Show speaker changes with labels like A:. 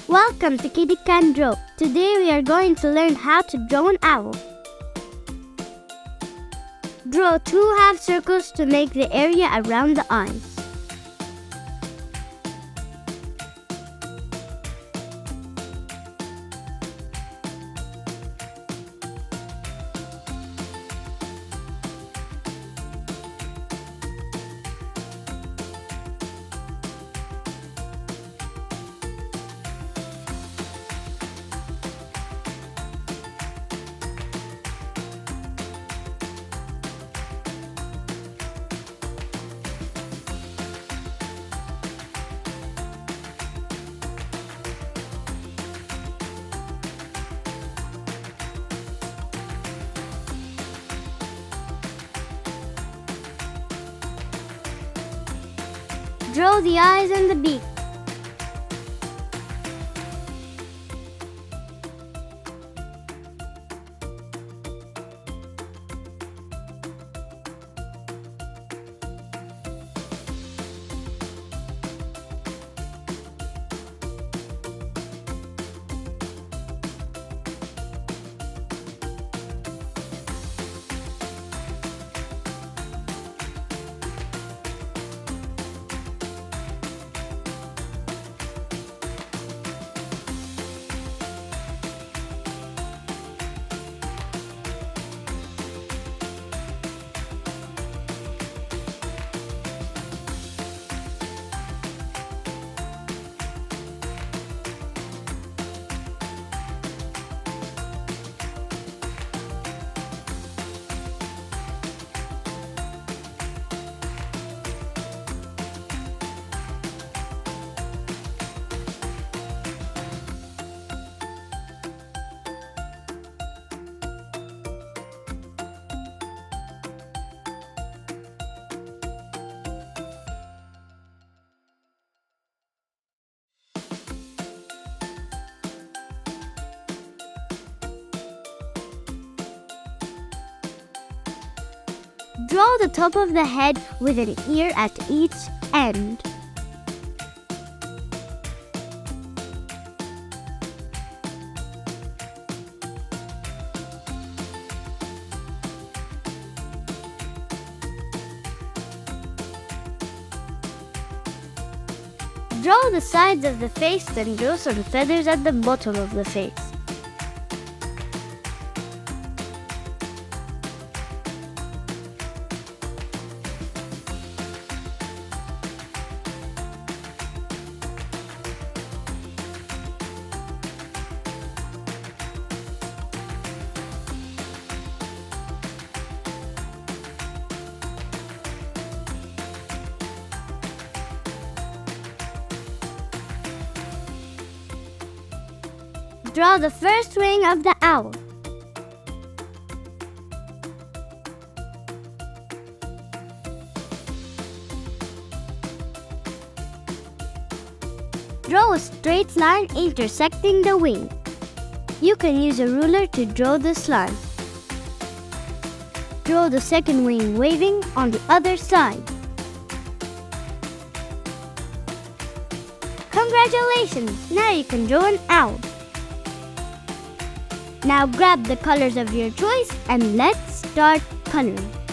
A: Welcome to Kiddy Can Draw. Today we are going to learn how to draw an owl. Draw 2 half circles to make the area around the eyes. Draw the eyes and the beak. Draw the top of the head with an ear at each end. Draw the sides of the face, then draw some feathers at the bottom of the face. Draw the first wing of the owl. Draw a straight line intersecting the wing. You can use a ruler to draw this line. Draw the second wing waving on the other side. Congratulations! Now you can draw an owl. Now grab the colors of your choice and let's start coloring.